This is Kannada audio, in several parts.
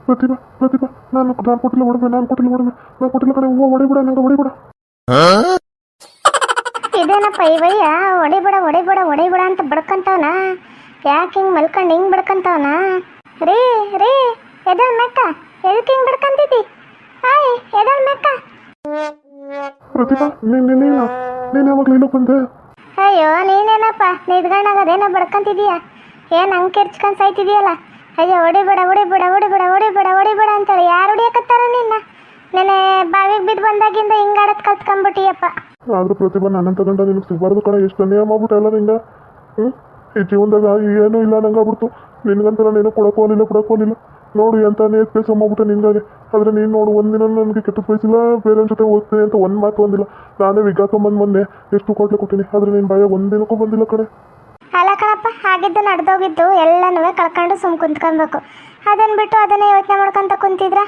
ಪ್ರತಿಭಾ ಪ್ರತಿಭಾ ನಾನು ಕೊಟ್ಟಿಲ್ಲ ಒಡವೆ, ನಾನು ಕೊಟ್ಟಿಲ್ಲ ಕಡೆ. ಹೂವು ಹೊಡಿಬಿಡ, ನಂಗೆ ಹೊಡಿಬಿಡ. ಇದೇನಪ್ಪ ಈ ಬಯ್ಯ ಹೊಡಿಬಿಡ ಅಂತ ಬಡ್ಕಂತವನ. ಯಾಕೆ ಹಿಂಗೆ ಮಲ್ಕೊಂಡು ಹಿಂಗೆ ಬಡ್ಕಂತವನ? ರೀ ರೀ ಎದಳ್ ಮೆಕ್ಕ, ಎದಕ್ಕೆ ಹಿಂಗೆ ಬಡ್ಕಂತಿದ್ದಿ? ಹಾಯ್ ಎದಳ್ ಮೆಕ್ಕ. ಪ್ರತಿಭಾ ನೀನು ಯಾವಾಗಲೂ ಇಲ್ಲಕ್ಕೆ ಬಂದೆ? ಅಯ್ಯೋ ನೀನೇನಪ್ಪ ನಿದ್ಗಣ್ಣಾಗ ಅದೇನೋ ಬಡ್ಕಂತಿದೀಯ? ಏನು ಹಂಗೆ ಕಿರ್ಚ್ಕೊಂಡು ಸಾಯ್ತಿದೀಯಲ್ಲ? ಅಯ್ಯೋ ಹೊಡಿಬೇಡ ಅಂತೇಳಿ ಯಾರು ಹೊಡಿಯಕತ್ತಾರ ನಿನ್ನ? ನೆನೆ ಬಾವಿಗೆ ಬಿದ್ದು ಬಂದಾಗಿಂದ ಹಿಂಗಾಡೋದು ಕಲ್ತ್ಕೊಂಡ್ಬಿಟ್ಟಿಯಪ್ಪ. ಆದ್ರೂ ಪ್ರತಿಭಾ ನನ್ನಂತ ಗಂಡ ನಿನಗೆ ಸಿಗಬಾರ್ದು ಕಣ. ಎಷ್ಟು ಅನ್ಯಾಯ ಮಾಡ್ಬಿಟ್ಟೆ ಎಲ್ಲ ನಿಂಗೆ. ಈ ಜೀವನದಾಗ ಏನೂ ಇಲ್ಲ ನಂಗೆ ಆಗ್ಬಿಡ್ತು. ನಿನ್ಗಂತ ನಾನೇನು ಕೊಡೋಕ್ಕೋಲಿಲ್ಲ. ನೋಡು ಎಂತ ನೇತ್ ಕೆಲಸ ಮಾಡ್ಬಿಟ್ಟೆ ನಿನ್ಗಾಗಿ. ಆದರೆ ನೀನು ನೋಡು, ಒಂದಿನ ನನಗೆ ಕೆಟ್ಟದ್ದು ಬಯಸಿಲ್ಲ, ಬೇರೆಯವ್ರ ಜೊತೆ ಹೋಗ್ತೀನಿ ಅಂತ ಒಂದು ಮಾತು ಒಂದಿಲ್ಲ. ನಾನೇ ವಿಗಾಕೊಂಬಂದು ಮೊನ್ನೆ ಎಷ್ಟು ಕೊಟ್ಟಿನಿ, ಆದರೆ ನೀನು ಭಯ ಒಂದಿನಕ್ಕೂ ಬಂದಿಲ್ಲ ಕಡೆ. ಅಲ್ಲ ಕಣಪ್ಪ, ಆಗಿದ್ದು ನಡೆದೋಗಿದ್ದು ಎಲ್ಲನೂ ಕಳ್ಕೊಂಡು ಸುಮ್ ಕುಂತ್ಕೊಬೇಕು. ಅದನ್ನು ಬಿಟ್ಟು ಅದನ್ನೇ ಯೋಚನೆ ಮಾಡ್ಕೊಂತ ಕುಂತಿದ್ರ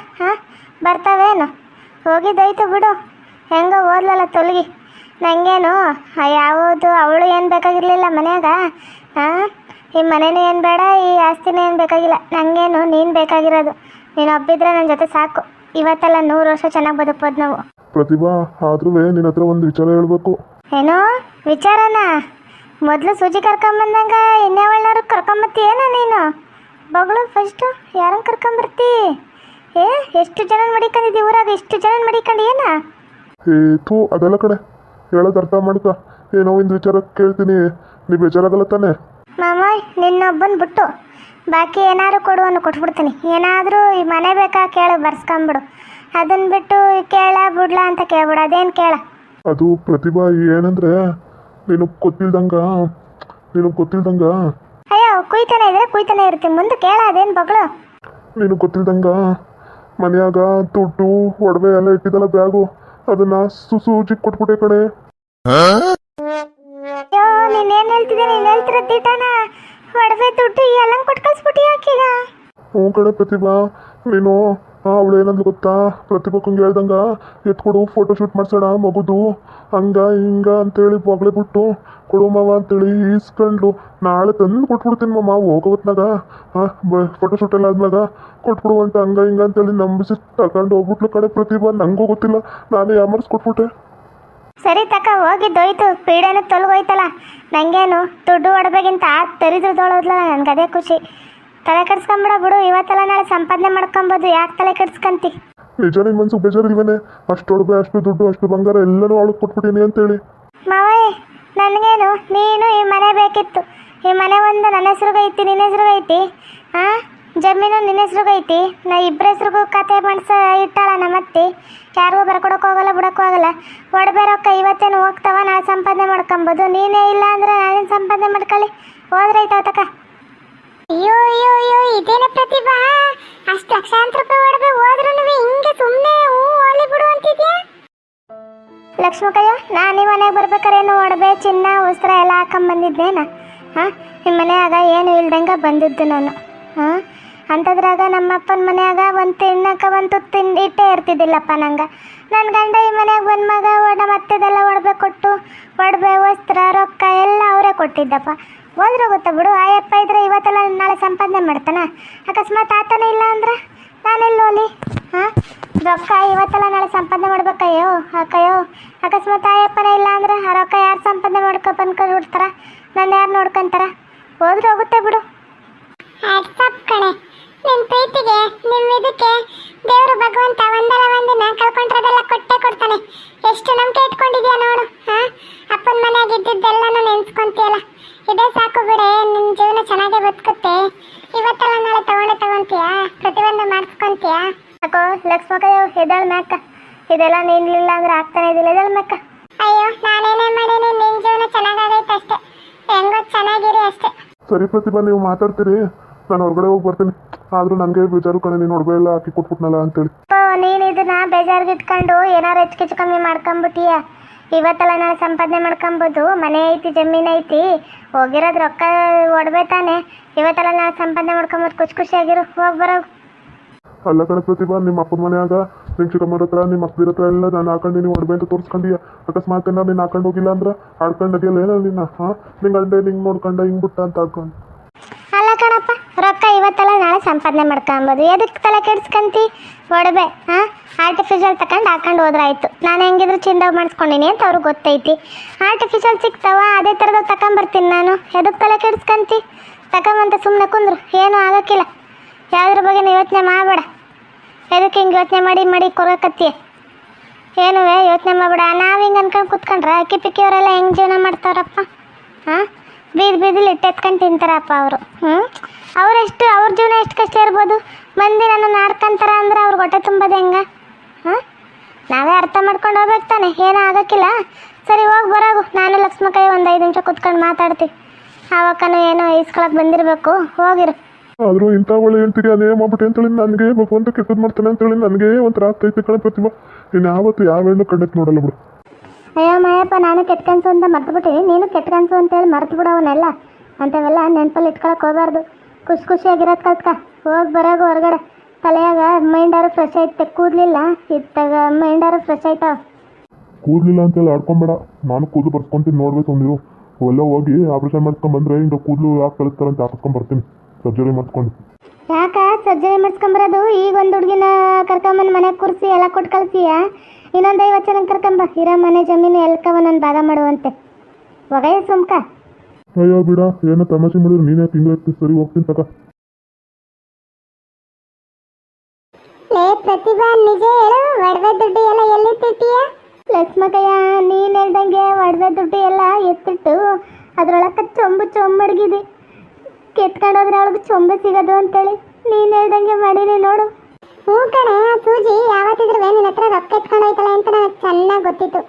ಬರ್ತಾವೇನು? ಹೋಗಿದ್ದೋಯ್ತು ಬಿಡು, ಹೆಂಗೋ ಓದ್ಲಲ್ಲ ತೊಲಗಿ. ನನಗೇನು ಯಾವುದು ಅವಳು ಏನು ಬೇಕಾಗಿರಲಿಲ್ಲ ಮನ್ಯಾಗ. ಈ ಮನೇನೂ ಏನು ಬೇಡ, ಈ ಆಸ್ತಿನೂ ಏನು ಬೇಕಾಗಿಲ್ಲ. ನನಗೇನು ನೀನು ಬೇಕಾಗಿರೋದು. ನೀನು ಒಬ್ಬಿದ್ರೆ ನನ್ನ ಜೊತೆ ಸಾಕು. ಇವತ್ತೆಲ್ಲ 100 ವರ್ಷ ಚೆನ್ನಾಗಿ ಬದುಕ್ಬೋದು ನಾವು. ಪ್ರತಿಭಾ ಆದ್ರೂ ನಿನ್ನ ಹತ್ರ ಒಂದು ವಿಚಾರ ಹೇಳ್ಬೇಕು. ಏನೋ ವಿಚಾರನಾ? ಮೊದಲು ಸೂಜಿ ಕರ್ಕೊಂಬಂದಂಗ ಇನ್ನೇವಳ್ನಾರು ಕರ್ಕೊಂಬತ್ತೀಯೇನ ನೀನು? ಬಗಳು ಫಸ್ಟು ಯಾರನ್ನು ಕರ್ಕೊಂಬರ್ತಿ? ಎಷ್ಟು ಜನ ಮಡಿಕೊಂಡಿದ್ದಿ ಊರಾಗ? ಇಷ್ಟು ಜನ ಮಡಿಕೊಂಡು ಏನ? ಅದೆಲ್ಲ ಕಡೆ ಹೇಳೋದು ಅರ್ಥ ಮಾಡ್ಕ. ಏನೋ ಒಂದು ವಿಚಾರ ಕೇಳ್ತೀನಿ, ನೀ ಬೇಜಾರಾಗಲ್ಲ ತಾನೆ? ಮಾಮ ನಿನ್ನೊಬ್ಬನ ಬಿಟ್ಟು ಬಾಕಿ ಏನಾದ್ರು ಕೊಡುವನ್ನು ಕೊಟ್ಬಿಡ್ತೀನಿ. ಏನಾದರೂ ಈ ಮನೆ ಬೇಕಾ ಕೇಳು, ಬರ್ಸ್ಕೊಂಬಿಡು. ಅದನ್ನು ಬಿಟ್ಟು ಕೇಳ ಬಿಡ್ಲಾ ಅಂತ ಕೇಳ್ಬಿಡು. ಅದೇನು ಕೇಳ? ಅದು ಪ್ರತಿಭಾ ಏನಂದ್ರೆ, ನೀನು ಗೊತ್ತಿಲ್ದಂಗ ಅಯ್ಯೋ ಕುಯ್ತಾನೆ ಇರ್ತೀನಿ. ಮುಂದೆ ಕೇಳ, ಅದೇನು ಬಗಳು? ನೀನು ಗೊತ್ತಿಲ್ದಂಗ ಮನೆಯಾಗ ದುಡ್ಡು ಒಡವೆ ಎಲ್ಲ ಇಟ್ಟಿದ್ದಲ್ಲ ಬ್ಯಾಗು, ಅದನ್ನ ಸೂಜಿ ಕೊಟ್ಬಿಟ್ಟೆ ಕಡೆ. ಅಯ್ಯೋ ನೀನೇನು ಹೇಳ್ತಿರೋ ದಿಟಾನ? ಒಡವೆ ದುಡ್ಡು ಎಲ್ಲ ಕೊಟ್ಟು ಕಳ್ಸ್ಬಿಟ್ಟು ಯಾಕೀಗ? ಹ್ಞೂ ಕಡೆ ಪ್ರತಿಭಾ, ನೀನು ಅವಳು ಏನಂದ್ಲು ಗೊತ್ತಾ? ಪ್ರತಿಭಾಕ್ಕಂಗೆ ಹೇಳ್ದಂಗ ಎತ್ಕೊಡು, ಫೋಟೋ ಶೂಟ್ ಮಾಡ್ಸೋಣ ಮಗುದು, ಹಂಗ ಹಿಂಗ ಅಂತೇಳಿ ಬೊಗಳೆ ಬಿಟ್ಟು ಕೊಡು ಮಾವ ಅಂತೇಳಿ ಈಸ್ಕೊಂಡ್ಲು. ನಾಳೆ ತಂದು ಕೊಟ್ಬಿಡ್ತೀನಿ ಮಾಮ, ಹೋಗೋತ್ನಾಗ ಫೋಟೋ ಶೂಟ್ ಎಲ್ಲ ಆದ್ಮ್ಯಾಗ ಕೊಟ್ಬಿಡು ಅಂತ ಹಂಗ ಹಿಂಗ ಅಂತೇಳಿ ನಂಬಿಸಿ ತಗೊಂಡು ಹೋಗ್ಬಿಟ್ಲು ಕಡೆ ಪ್ರತಿಭಾ. ನಂಗೂ ಗೊತ್ತಿಲ್ಲ, ನಾನೇ ಯಾಮರ್ಸ್ಕೊಟ್ಬಿಟ್ಟೆ. ಸರಿ ತಕ, ಹೋಗಿದ್ದೋಯ್ತು, ಪೀಡೆನ ತೊಲಗೋಯ್ತಲ್ಲ. ನನಗೇನು ದುಡ್ಡು ಒಡಬೇಗಿಂತ ತರಿದ್ರದೊಳೋದ್ಲಲ್ಲ, ನನಗೆ ಅದೇ ಖುಷಿ. ತಲೆ ಕೆಡ್ಸ್ಕೊಂಬಿಡ ಬಿಡು, ಇವತ್ತೆಲ್ಲ ನಾಳೆ ಸಂಪಾದನೆ ಮಾಡ್ಕೊಬೋದು. ಯಾಕೆ ತಲೆ ಕೆಡ್ಸ್ಕಂತಿ? ನಿಜ ನಿನ್ನ ಮನ್ಸಿಗೆ ಬೇಜಾರಿಲ್ವೇನೆ? ಅಷ್ಟು ಒಡವೆ, ಅಷ್ಟು ದುಡ್ಡು, ಅಷ್ಟು ಬಂಗಾರ ಎಲ್ಲನೂ ಅವಳಿಗೆ ಕೊಟ್ಬಿಟ್ಟಿನಿ ಅಂತೇಳಿ. ಮಾವಯ್ಯ ನನಗೇನು ನೀನು ಈ ಮನೆ ಬೇಕಿತ್ತು. ಈ ಮನೆ ಒಂದು ನನ್ನ ಹೆಸ್ರಿಗೈತಿ, ನಿನ್ನ ಹೆಸ್ರಿಗೈತಿ. ಜಮೀನು ನಿನ್ನ ಹೆಸ್ರಿಗೈತಿ. ನಾ ಇಬ್ಬರ ಹೆಸ್ರಿಗೂ ಖಾತೆ ಇಟ್ಟಾಳ ನಮ್ಮತ್ತಿ. ಯಾರಿಗೂ ಬರ್ಕೊಡೋಕೆ ಹೋಗಲ್ಲ, ಬಿಡೋಕ್ಕೂ ಆಗಲ್ಲ. ಒಡವೆ ರೊಕ್ಕ ಇವತ್ತೇನು ಹೋಗ್ತಾವ, ನಾಳೆ ಸಂಪಾದನೆ ಮಾಡ್ಕೊಬೋದು. ನೀನೇ ಇಲ್ಲ ಅಂದ್ರೆ ನಾನೇನು ಸಂಪಾದನೆ ಮಾಡ್ಕೊಳ್ಳಿ? ಹೋದ್ರೈತಾವ ತಕ. ಅಯ್ಯೋ ಇದೇನ ಪ್ರತಿಭಾ, ಅಷ್ಟು ಲಕ್ಷಾಂತರ ರೂಪಾಯಿ ಒಡವೆ ಹೋದ್ರೂ ಹಿಂಗೆ ಸುಮ್ಮನೆ ಓಲಿ ಬಿಡು ಅಂತಿದ್ಯಾ? ಲಕ್ಷ್ಮಕ್ಕಯ್ಯ, ನಾನು ಈ ಮನೆಗೆ ಬರ್ಬೇಕಾರೇನು ಒಡವೆ ಚಿನ್ನ ವಸ್ತ್ರ ಎಲ್ಲ ಹಾಕೊಂಬಂದಿದ್ದೇನ? ನಿಮ್ಮ ಮನೆಯಾಗ ಏನು ಇಲ್ದಂಗೆ ಬಂದಿದ್ದು ನಾನು. ಅಂಥದ್ರಾಗ ನಮ್ಮಪ್ಪನ ಮನೆಯಾಗ ಒಂದು ತಿನ್ನಕ್ಕೆ ಒಂದು ತುತ್ತು ಇಟ್ಟೇ ಇರ್ತಿದ್ದಿಲ್ಲಪ್ಪ ನಂಗೆ. ನನ್ನ ಗಂಡ ಈ ಮನೆಯಾಗ ಬಂದ ಮಗ ಮತ್ತೆದೆಲ್ಲ ಒಡವೆ ಕೊಟ್ಟು, ಒಡವೆ ವಸ್ತ್ರ ರೊಕ್ಕ ಎಲ್ಲ ಅವರೇ ಕೊಟ್ಟಿದ್ದಪ್ಪ. ಹೋದ್ರೆ ಗೊತ್ತಾ ಬಿಡು, ಆಯಪ್ಪ ಇದ್ರೆ ಇವತ್ತೆಲ್ಲ ನಾಳೆ ಸಂಪಾದನೆ ಮಾಡ್ತಾನ. ಅಕಸ್ಮಾತ್ ಆತನೇ ಇಲ್ಲ ಅಂದ್ರೆ ನಾನೆಲ್ಲ ಹೋಲಿ? ರೊಕ್ಕ ಇವತ್ತೆಲ್ಲ ನಾಳೆ ಸಂಪಾದನೆ ಮಾಡ್ಬೇಕಯ್ಯೋ ಅಕ್ಕಯ್ಯೋ. ಅಕಸ್ಮಾತ್ ಆಯಪ್ಪನೇ ಇಲ್ಲ ಅಂದ್ರೆ ಆ ರೊಕ್ಕ ಯಾರು ಸಂಪಾದನೆ ಬಂದ್ಕೊಂಡು ಬಿಡ್ತಾರ? ನನ್ನ ಯಾರು ನೋಡ್ಕೊಂತಾರ? ಹೋದ್ರೆ ಹೋಗುತ್ತೆ ಬಿಡು. ಕಣೆ, ನಿಮ್ಮ ಪ್ರೀತಿಗೆ, ನಿಮ್ಮ ಇದಕ್ಕೆ ದೇವರು ಭಗವಂತ ಒಂದಲ್ಲ ಒಂದಿನ ಕಳ್ಕೊಂಡ್ರದೆಲ್ಲ ಕೊಟ್ಟೆ ಕೊಡ್ತಾನೆ. ಎಷ್ಟು ನಂಬಿಕೆ ಇಟ್ಕೊಂಡಿದ್ಯಾ ನೋಡು. ಅಪ್ಪನ ಮನೆಯಾಗ ಇದ್ದಿದ್ದೆಲ್ಲನೂ ನೆನ್ಸ್ಕೊಂತೀಯಲ್ಲ, ಇದೇ ಸಾಕು ಬಿಡೆ, ನಿನ್ನ ಜೀವನ ಚೆನ್ನಾಗೇ ಬದುಕುತ್ತೆ. ಇವತ್ತೆಲ್ಲ ನಾಳೆ ತಗೊಂತೀಯ, ಪ್ರತಿಯೊಂದು ಮಾಡಿಸ್ಕೊಂತೀಯ. ಅಕ್ಕೋ ಲಕ್ಷ್ಮಕ್ಕಯ್ಯೋ, ಎದಳ ಮ್ಯಾಕ, ಇದೆಲ್ಲ ನೀನ್ಲಿಲ್ಲ ಅಂದ್ರೆ ಆಗ್ತಾನೆ ಇದಿಲ್ಲ. ಎದಳ ಮ್ಯಾಕ. ಅಯ್ಯೋ ನಾನೇನೇ ಮಾಡೀನಿ, ನಿನ್ನ ಜೀವನ ಚೆನ್ನಾಗೈತೆ ಅಷ್ಟೇ. ಹೆಂಗೋ ಚೆನ್ನಾಗಿರಿ ಅಷ್ಟೇ. ಸರಿ ಪ್ರತಿಭಾ, ನೀವು ಮಾತಾಡ್ತೀರಿ, ನಾನು ಹೊರಗಡೆ ಹೋಗಿ ಬರ್ತೀನಿ. ಆದರೂ ನನಗೆ ಬೇಜಾರು ಕಣೆ, ನೀನು ಒಡವೆ ಎಲ್ಲ ಹಾಕಿ ಕೊಟ್ಬಿಟ್ನಲ್ಲ ಅಂತೇಳಿ. ನೀನು ಇದನ್ನ ಬೇಜಾರಿಗೆ ಇಟ್ಕೊಂಡು ಏನಾರು ಹೆಚ್ಚು ಕಮ್ಮಿ ಮಾಡ್ಕೊಂಬಿಟ್ಟಿಯ. ಇವತ್ತೆಲ್ಲ ನಾಳೆ ಸಂಪಾದನೆ ಮಾಡ್ಕೊಬೋದು. ಮನೆ ಐತಿ, ಜಮೀನು ಐತಿ, ಹೋಗಿರೋದು ರೊಕ್ಕ ಒಡವೆ ತಾನೆ. ಇವತ್ತೆಲ್ಲ ನಾಳೆ ಸಂಪಾದನೆ ಮಾಡ್ಕೊಂಬೋದು. ಖುಷಿಯಾಗಿರು, ಹೋಗಿ ಬರೋ. ಅಲ್ಲ ಕಣೆ ಪ್ರತಿಭಾ, ನಿಮ್ಮ ಅಪ್ಪನ ಮನೆಯಾಗ ನಿಮ್ಮ ಚಿಕ್ಕಮ್ಮರ ಹತ್ರ, ನಿಮ್ಮ ಅಪ್ಪದಿರ ಹತ್ರ ಎಲ್ಲ ನಾನು ಹಾಕೊಂಡು ನೀವು ಒಡವೆ ಅಂತ ತೋರಿಸ್ಕೊಂಡಿಯ. ಅಕಸ್ಮಾತ್ ಏನಾರು ನೀನು ಹಾಕೊಂಡು ಹೋಗಿಲ್ಲ ಅಂದ್ರೆ ಆಡ್ಕೊಂಡು ಅದಿಯಲ್ಲ ಏನೋ ನಿನ್ನ. ನಿಂಗೆ ಗಂಡೆ ನಿಂಗೆ ನೋಡ್ಕೊಂಡ ಹಿಂಗೆ ಬಿಟ್ಟ ಅಂತ ಆಡ್ಕೊಂಡು. ಅಲ್ಲ ಕಣಪ್ಪ, ರೊಕ್ಕ ಇವತ್ತೆಲ್ಲ ನಾಳೆ ಸಂಪಾದನೆ ಮಾಡ್ಕೊಂಬೋದು. ಎದಕ್ಕೆ ತಲೆ ಕೆಡ್ಸ್ಕಂತಿ? ಒಡವೆ ಆರ್ಟಿಫಿಷಿಯಲ್ ತಗೊಂಡು ಹಾಕೊಂಡು ಹೋದ್ರಾಯ್ತು. ನಾನು ಹೆಂಗಿದ್ರು ಚಿಂದ ಮಾಡಿಸ್ಕೊಂಡಿನಿ ಅಂತ ಅವ್ರಿಗೆ ಗೊತ್ತೈತಿ. ಆರ್ಟಿಫಿಷಿಯಲ್ ಸಿಗ್ತಾವ, ಅದೇ ಥರದ್ದು ತಗೊಂಬರ್ತೀನಿ ನಾನು. ಎದಕ್ಕೆ ತಲೆ ಕೆಡ್ಸ್ಕಂತಿ? ತಗೊಂಬಂತ ಸುಮ್ಮನೆ ಕುಂದ್ರು ಏನೂ ಆಗೋಕ್ಕಿಲ್ಲ. ಯಾವುದ್ರ ಬಗ್ಗೆ ಯೋಚನೆ ಮಾಡಬೇಡ. ಎದಕ್ಕೆ ಹಿಂಗೆ ಯೋಚನೆ ಮಾಡಿ ಕೊರಕತ್ತಿ? ಏನೂ ಯೋಚನೆ ಮಾಡಬೇಡ. ನಾವು ಹಿಂಗೆ ಅನ್ಕೊಂಡು ಕೂತ್ಕೊಂಡ್ರೆ ಅಕ್ಕಿ ಪಿಕ್ಕಿಯವರೆಲ್ಲ ಹೆಂಗೆ ಜೀವನ ಮಾಡ್ತಾವ್ರಪ್ಪ? ಬೀದಿಲಿ ಇಟ್ಟೆತ್ಕೊಂಡು ತಿಂತಾರಪ್ಪ ಅವರು. ಅವರೆಷ್ಟು ಅವ್ರ ಜೀವನ ಎಷ್ಟು ಕಷ್ಟ ಇರ್ಬೋದು. ಮಂದಿ ನನ್ನ ನಾಡ್ಕೊಂತಾರ ಅಂದ್ರೆ ಅವ್ರಿಗೆ ಹೊಟ್ಟೆ ತುಂಬೋದು ಹೆಂಗೆ? ನಾವೇ ಅರ್ಥ ಮಾಡ್ಕೊಂಡು ಹೋಗ್ಬೇಕು ತಾನೆ. ಏನೂ ಆಗೋಕ್ಕಿಲ್ಲ. ಸರಿ ಹೋಗಿ ಬರೋಗು. ನಾನು ಲಕ್ಷ್ಮಕ್ಕಯ್ಯ ಒಂದು 5 ನಿಮಿಷ ಕೂತ್ಕೊಂಡು ಮಾತಾಡ್ತೀವಿ. ಆವಕ್ಕನೂ ಏನೋ ಇಸ್ಕೊಳಕ್ಕೆ ಬಂದಿರಬೇಕು. ಹೋಗಿರು. ಆದರೂ ಇಂಥ ಒಳ್ಳೆ ಹೇಳ್ತೀರಿ ಅದೇ ಮಾಡ್ಬಿಟ್ಟು ಅಂತೇಳಿ ನನಗೆ ಭಗವಂತ ಕೆಟ್ಟದ್ದು ಮಾಡ್ತಾನೆ ಅಂತೇಳಿ ನನಗೆ ಒಂಥರ ಆಗ್ತೈತಿ ಕಣ ಪ್ರತಿಭಾ. ನೀನು ಯಾವತ್ತು ಯಾವ ಹೆಣ್ಣು ಕಣ್ಣಕ್ಕೆ ನೋಡಲ್ಲ ಬಿಡು. ಅಯ್ಯೋ ಮಾಯಪ್ಪ, ನಾನು ಕೆಟ್ಟ ಕನಸು ಅಂತ ಮರ್ತುಬಿಟ್ಟಿನಿ. ನೀನು ಕೆಟ್ಟ ಕನಸು ಅಂತೇಳಿ ಮರ್ತು ಬಿಡೋವನ್ನೆಲ್ಲ. ಅಂಥವೆಲ್ಲ ನೆನಪಲ್ಲಿ ಇಟ್ಕೊಳಕ್ಕೆ ಹೋಗಬಾರ್ದು. ಖುಷಿಯಾಗಿರೋದು ಕಲ್ತ್ಕ. ಹೋಗಿ ಬರೋಗು ಹೊರಗಡೆ. ತಲೆಯಾಗ ಮೈಂಡಾರು ಫ್ರೆಶ್ ಐತೆ. ಕೂದಲಿಲ್ಲ ಇತ್ತಾಗ ಮೈಂಡಾರು ಫ್ರೆಶ್ ಆಯ್ತಾವ. ಕೂದಲಿಲ್ಲ ಅಂತೇಳಿ ಆಡ್ಕೊಂಬೇಡ. ನಾನು ಕೂದಲು ಬರ್ಸ್ಕೊಂತೀನಿ ನೋಡ್ಬೇಕು ನೀವು. ಅವೆಲ್ಲ ಹೋಗಿ ಆಪ್ರೇಷನ್ ಮಾಡ್ಕೊಂಡ್ಬಂದ್ರೆ ಹಿಂಗೆ ಕೂದಲು ಯಾಕೆ ಕಳಿಸ್ತಾರಂತ ಹಾಕಿಸ್ಕೊಂಡ್ಬರ್ತೀನಿ ಸರ್ಜರಿ ಮಾಡಿಸ್ಕೊಂಡು. ಯಾಕ ಸರ್ಜರಿ ಮಾಡಿಸ್ಕೊಂಬರೋದು? ಈಗ ಒಂದು ಹುಡುಗಿನ ಕರ್ಕೊಂಬಂದು ಮನೆಗೆ ಕೂರಿಸಿ ಎಲ್ಲ ಕೊಟ್ಟು ಕಳಿಸಿಯಾ? ಇನ್ನೊಂದು 50 ಜನ ಕರ್ಕೊಂಬ. ಇರೋ ಮನೆ ಜಮೀನು ಎಲ್ಕ ಒಂದೊಂದು ಭಾಗ ಮಾಡುವಂತೆ. ಒಗಯ ಸುಮ್ಕ. ಅಯ್ಯೋ ಬಿಡ, ಏನೋ ತಮಾಷೆ ಮಾಡಿದ್ರೆ ನೀನೇ ತಿಂಗಳು ಸರಿ ಹೋಗ್ತೀನಿ ತಕ. ಪ್ರತಿಭಾ, ನಿಜ ಹೇಳು, ಒಡವೆ ದುಡ್ಡು ಎಲ್ಲ ಎಲ್ಲಿ ತಿಟ್ಟಿಯ? ಲಕ್ಷ್ಮಕ್ಕಯ್ಯ, ನೀನು ಹೇಳ್ದಂಗೆ ಒಡವೆ ದುಡ್ಡು ಎಲ್ಲ ಎತ್ತಿಟ್ಟು ಅದ್ರೊಳಗೆ ಚೊಂಬಡ್ಗಿದೆ. ಕೆತ್ಕೊಂಡೋದ್ರೆ ಅವಳಿಗೆ ಚೊಂಬೆ ಸಿಗೋದು ಅಂತೇಳಿ ನೀನು ಹೇಳ್ದಂಗೆ ಮಾಡೀನಿ ನೋಡು. ಹ್ಞೂ ಕಣೆ, ಸೂಜಿ ಯಾವತ್ತಿದ್ರು ನಿನ್ನ ಹತ್ರ ರೊಕ್ಕ ಎತ್ಕೊಂಡು ಹೋಯ್ತಾಳೆ ಅಂತ ನನಗೆ ಚೆನ್ನಾಗಿ ಗೊತ್ತಿತ್ತು.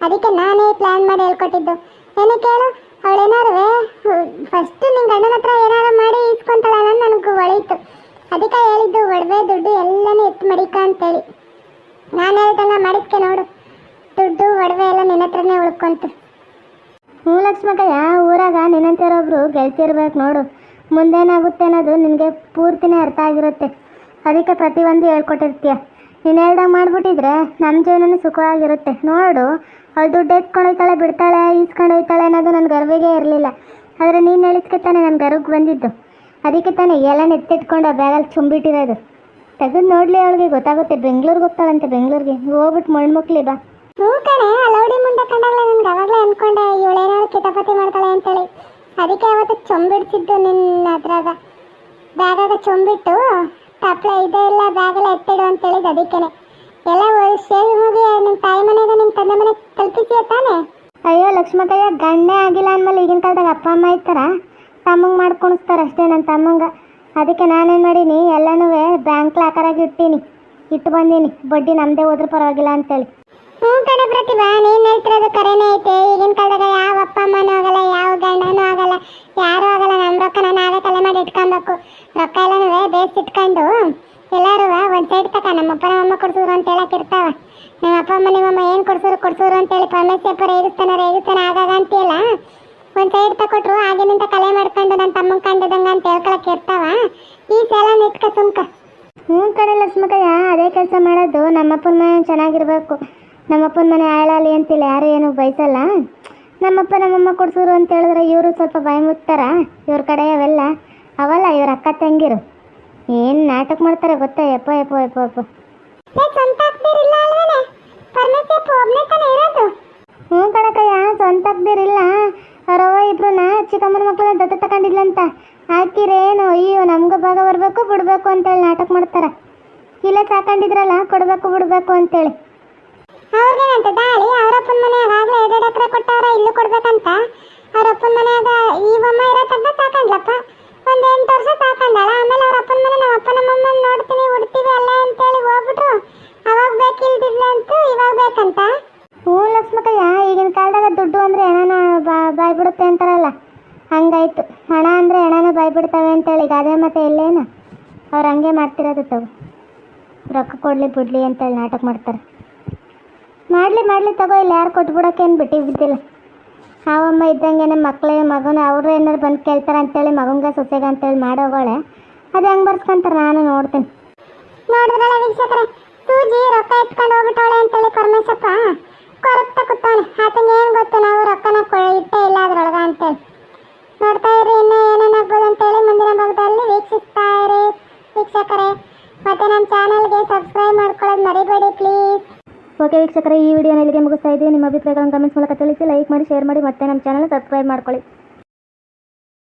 ಅದಕ್ಕೆ ನಾನೇ ಪ್ಲ್ಯಾನ್ ಮಾಡಿ ಹೇಳ್ಕೊಟ್ಟಿದ್ದು. ಏನು ಕೇಳು, ಅವಳೇನಾರು ಫಸ್ಟ್ ನಿನ್ನ ಗಂಡನ ಹತ್ರ ಏನಾರು ಮಾಡಿ ಇಸ್ಕೊಂತಾಳೆ ಅನ್ನೋದು ನನಗೆ ಒಳಿತು. ಅದಕ್ಕೆ ಹೇಳಿದ್ದು ಒಡವೆ ದುಡ್ಡು ಎಲ್ಲನೂ ಎತ್ತು ಮಡಿಕ ಅಂತೇಳಿ. ನಾನು ಹೇಳ್ದಂಗೆ ಮಾಡಿದ್ಕೆ ನೋಡು, ದುಡ್ಡು ಒಡವೆ ಎಲ್ಲ ನಿನ್ನ ಹತ್ರನೇ ಉಳ್ಕೊಂತು. ಹ್ಞೂ ಲಕ್ಷ್ಮಕ್ಕಯ್ಯ, ಊರಾಗ ನಿನ್ನಂತಿರೋಬ್ರು ಗೆಲ್ತಿರ್ಬೇಕು ನೋಡು. ಮುಂದೇನಾಗುತ್ತೆ ಅನ್ನೋದು ನಿನಗೆ ಪೂರ್ತಿನೇ ಅರ್ಥ ಆಗಿರುತ್ತೆ. ಅದಕ್ಕೆ ಪ್ರತಿಯೊಂದು ಹೇಳ್ಕೊಟ್ಟಿರ್ತೀಯ. ನೀನು ಹೇಳ್ದಂಗೆ ಮಾಡಿಬಿಟ್ಟಿದ್ರೆ ನಮ್ಮ ಜೀವನನೂ ಸುಖವಾಗಿರುತ್ತೆ. ನೋಡು, ಅವಳು ದುಡ್ಡು ಎತ್ಕೊಂಡು ಹೋಯ್ತಾಳೆ, ಬಿಡ್ತಾಳೆ, ಈಸ್ಕೊಂಡು ಹೋಯ್ತಾಳೆ ಅನ್ನೋದು ನನ್ನ ಗರ್ವಿಗೆ ಇರಲಿಲ್ಲ. ಆದರೆ ನೀನು ಹೇಳಿದ್ಕೆ ತಾನೇ ನನ್ನ ಗರ್ವಿಗೆ ಬಂದಿದ್ದು. ಅದಕ್ಕೆ ತಾನೇ ಎಲ್ಲ ಎತ್ತಿಟ್ಕೊಂಡು ಆ ಬ್ಯಾಗಲ್ಲಿ ಚುಂಬಿಟ್ಟಿರೋದು. ತೆಗೆದು ನೋಡಲಿ, ಅವಳಿಗೆ ಗೊತ್ತಾಗುತ್ತೆ. ಬೆಂಗಳೂರಿಗೆ ಹೋಗ್ತಾಳಂತೆ. ಬೆಂಗಳೂರಿಗೆ ಹೋಗ್ಬಿಟ್ಟು ಮಣ್ಮುಕ್ಲಿ ಬಾ. ಹ್ಞೂ ಕಣೆ, ಲೌಡಿ ಮುಂದೆ ಕಂಡಾಗಲೇ ನನಗೆ ಅವಾಗಲೇ ಅಂದ್ಕೊಂಡೆ ಇವಳೇನಾದ್ರು ಕಿತಾಪತಿ ಮಾಡ್ತಾಳೆ ಅಂತೇಳಿ. ಅದಕ್ಕೆ ಅವತ್ತು ಚೊಂಬಿಡ್ಸಿದ್ದು ನಿನ್ನ ಅದ್ರಾಗ ಬ್ಯಾಗಾಗ ಚೊಂಬಿಟ್ಟು ತಪ್ಪಲೆ ಇದೆ ಇಲ್ಲ ಬ್ಯಾಗೆಲ್ಲ ಎತ್ತಿಡು ಅಂತೇಳಿದ್ದು. ಅದಕ್ಕೇನೆ ಎಲ್ಲ ಸೇರಿ ಹೋಗಿ ನಿಮ್ಮ ತಾಯಿ ಮನೆಗೆ ನಿಮ್ಮ ತಂದೆ ಮನೆಗೆ ತಲುಪಿಸಿಯ ತಾನೆ? ಅಯ್ಯೋ ಲಕ್ಷ್ಮಕ್ಕಯ್ಯ, ಗಂಡೇ ಆಗಿಲ್ಲ ಅಂದಮೇಲೆ ಈಗಿನ ಕಾಲದಾಗ ಅಪ್ಪ ಅಮ್ಮ ಇರ್ತಾರ, ತಮ್ಮಂಗೆ ಮಾಡ್ಕೊಣಿಸ್ತಾರೆ ಅಷ್ಟೇ ನನ್ನ ತಮ್ಮಂಗೆ. ಅದಕ್ಕೆ ನಾನೇನು ಮಾಡೀನಿ, ಎಲ್ಲನೂ ಬ್ಯಾಂಕ್ ಲಾಕರಾಗಿ ಇಟ್ಟು ಬಂದೀನಿ. ಬಡ್ಡಿ ನಮ್ಮದೇ ಹೋದ್ರೂ ಪರವಾಗಿಲ್ಲ ಅಂತೇಳಿ. ಹ್ಞೂ ಕಣೆ ಪ್ರತಿಭಾ, ನೀನು ಹೇಳ್ತಿರೋದು ಕರೆನೇ ಐತೆ. ಈಗಿನ ಕಾಲದಾಗ ಯಾವ ಅಪ್ಪ ಅಮ್ಮನೂ ಆಗಲ್ಲ, ಯಾವ ಗಂಡನೂ ಆಗಲ್ಲ, ಯಾರೂ ಆಗಲ್ಲ. ನಮ್ಮ ರೊಕ್ಕನ ನಾವೇ ತಲೆ ಮಾಡಿ ಇಟ್ಕೊಬೇಕು. ರೊಕ್ಕ ಎಲ್ಲನೂ ಬೇಯಿಸಿಟ್ಕೊಂಡು ಎಲ್ಲರೂ ಒಂದು ಸೈಡ್ ತಕ ನಮ್ಮಪ್ಪ ನಮ್ಮಮ್ಮ ಕೊಡ್ಸೋರು ಅಂತ ಹೇಳಕ್ಕಿರ್ತಾವ. ನಮ್ಮ ಅಪ್ಪ ಅಮ್ಮ ನಿಮ್ಮಮ್ಮ ಏನು ಕೊಡ್ಸೋರು ಅಂತೇಳಿ ಪರಮೇಶ್ವರ ರೇಗಿಸ್ತಾನೆ ಆಗಾಗ ಅಂತೀಯಲ್ಲ. ಒಂದು ಸೈಡ್ ತಕೊಟ್ರು ಆಗಿನಿಂದ ಕಲೆ ಮಾಡ್ಕೊಂಡು ನನ್ನ ತಮ್ಮಂಗೆ ಕಂಡದಂಗೆ ಅಂತ ಹೇಳ್ಕೊಳಕ್ಕೆ ಇರ್ತಾವ. ಈ ಸಲ ನಿಟ್ಕ ಸುಮ್ಕ. ಹ್ಞೂ ಕಡೆ ಲಕ್ಷ್ಮಕ್ಕಯ್ಯ, ಅದೇ ಕೆಲಸ ಮಾಡೋದು. ನಮ್ಮಪ್ಪನ ಮನೆ ಚೆನ್ನಾಗಿರ್ಬೇಕು. ನಮ್ಮಪ್ಪನ ಮನೆ ಆಳಾಲಿ ಅಂತಿಲ್ಲ, ಯಾರು ಏನು ಬಯಸಲ್ಲ. ನಮ್ಮಪ್ಪ ನಮ್ಮಮ್ಮ ಕೊಡ್ಸೋರು ಅಂತ ಹೇಳಿದ್ರೆ ಇವರು ಸ್ವಲ್ಪ ಬಾಯಿ ಮುಚ್ತಾರ. ಇವ್ರ ಕಡೆ ಅವೆಲ್ಲ ಅವಲ್ಲ, ಇವ್ರ ಅಕ್ಕ ತಂಗಿರು ಏನು ನಾಟಕ ಮಾಡ್ತಾರೆ ಗೊತ್ತಾ? ಯಪ್ಪ ಹ್ಞೂ ಕಣಕಯ್ಯ, ಸ್ವಂತ ಅಕ್ದಿರಿಲ್ಲ. ಅವರವ್ವ ಇಬ್ರನ್ನ ಚಿಕ್ಕಮ್ಮನ ಮಕ್ಕಳನ್ನ ದತ್ತು ತಗೊಂಡಿದ್ಲಂತ. ಹಾಕಿರೇನು, ಅಯ್ಯೋ ನಮ್ಗೆ ಭಾಗ ಬರಬೇಕು ಬಿಡಬೇಕು ಅಂತೇಳಿ ನಾಟಕ ಮಾಡ್ತಾರೆ. ಇಲ್ಲ ಸಾಕೊಂಡಿದ್ರಲ್ಲ, ಕೊಡಬೇಕು ಬಿಡಬೇಕು ಅಂತೇಳಿ. ಅವ್ರಿಗೇನಂತ ದಾಳಿ, ಅವರಪ್ಪನ ಮನೆಯಾಗ ಆಗಲೇ 2 ಎಕರೆ ಕೊಟ್ಟವ್ರ ಇಲ್ಲೂ ಕೊಡ್ಬೇಕಂತ. ಅವರಪ್ಪನ ಮನೆಯಾಗ ಇವಮ್ಮ ಇರೋ ತನಕ ಸಾಕೊಂಡ್ಲಪ್ಪ. ಒಂದು 8 ವರ್ಷ ಸಾಕೊಂಡಾಳ. ಆಮೇಲೆ ಅವ್ರ ಅಪ್ಪನ ಮನೆ ನಮ್ಮ ಅಪ್ಪ ನಮ್ಮಮ್ಮನ ನೋಡ್ತೀನಿ ಉಡ್ತೀವಿ ಅಲ್ಲ ಅಂತೇಳಿ ಹೋಗ್ಬಿಟ್ರು. ಅವಾಗ ಬೇಕಿಲ್ದಿಲ್ಲ ಅಂತೂ ಇವಾಗ ಬೇಕಂತ. ಹ್ಞೂ ಲಕ್ಷ್ಮಕ್ಕಯ್ಯ, ಈಗಿನ ಕಾಲದಾಗ ದುಡ್ಡು ಅಂದರೆ ಹೆಣನ ಬಾಯ್ ಬಿಡುತ್ತೆ ಅಂತಾರಲ್ಲ, ಹಂಗಾಯ್ತು. ಹಣ ಅಂದರೆ ಹೆಣನ ಬಾಯ್ ಬಿಡ್ತವೆ ಅಂತೇಳಿ ಗಾದೆ ಮತ್ತೆ ಎಲ್ಲೇನು. ಅವ್ರು ಹಂಗೆ ಮಾಡ್ತಿರೋದು. ತಗೋ, ರೊಕ್ಕ ಕೊಡಲಿ ಬಿಡಲಿ ಅಂತೇಳಿ ನಾಟಕ ಮಾಡ್ತಾರೆ. ಮಾಡಲಿ ತಗೋ, ಇಲ್ಲಿ ಯಾರು ಕೊಟ್ಬಿಡೋಕ್ಕೇನು ಬಿಟ್ಟಿದ್ದಿಲ್ಲ. ಅವಮ್ಮ ಇದ್ದಂಗೆ ಮಗನ ಅವರು ಏನಾರು ಬಂದು ಕೇಳ್ತಾರೆ ಅಂತೇಳಿ ಮಗಂಗೆ ಸೊಸೆಗೆ ಅಂತೇಳಿ ಮಾಡೋಗೋಳೆ. ಅದು ಹೆಂಗೆ ಬರ್ಸ್ಕೊಂತಾರೆ ನಾನು ನೋಡ್ತೀನಿ. ನೋಡಿದ್ರಲ್ಲ ವೀಕ್ಷಕರೇ, ಸೂಜಿ ರೊಕ್ಕ ಎತ್ಕೊಂಡು ಹೋಗ್ಬಿಟ್ಟವಳೆ ಅಂತೇಳಿ ಪರಮೇಶಪ್ಪ ಕೊರಗ್ತಾ ಕೂತವನೆ. ಆತಂಗೆ ಏನು ಗೊತ್ತು, ನಾವು ರೊಕ್ಕನ ಇಟ್ಟೇ ಇಲ್ಲ ಅದ್ರೊಳಗೆ ಅಂತೇಳಿ. ನೋಡ್ತಾ ಇರಿ ಇನ್ನೂ ಏನೇನಾಗ್ಬೋದು ಅಂತೇಳಿ ಮುಂದಿನ ಭಾಗದಲ್ಲಿ ವೀಕ್ಷಿಸ್ತಾ ಇರಿ. ವೀಕ್ಷಕರೇ. ಮತ್ತೆ ನಮ್ಮ ಚಾನಲ್ಗೆ ಸಬ್ಸ್ಕ್ರೈಬ್ ಮಾಡ್ಕೊಳ್ಳೋದು ಮರಿಬೇಡಿ ಪ್ಲೀಸ್. ಓಕೆ ವೀಕ್ಷಕರೇ, ಈ ವಿಡಿಯೋನ ಇಲ್ಲಿಗೆ ಮುಗಿಸ್ತಾ ಇದ್ದೀವಿ. ನಿಮ್ಮ ಅಭಿಪ್ರಾಯಗಳನ್ನು ಕಮೆಂಟ್ಸ್ ಮೂಲಕ ತಿಳಿಸಿ, ಲೈಕ್ ಮಾಡಿ, ಶೇರ್ ಮಾಡಿ, ಮತ್ತೆ ನಮ್ಮ ಚಾನಲ್ ಸಬ್ಸ್ಕ್ರೈಬ್ ಮಾಡ್ಕೊಳ್ಳಿ.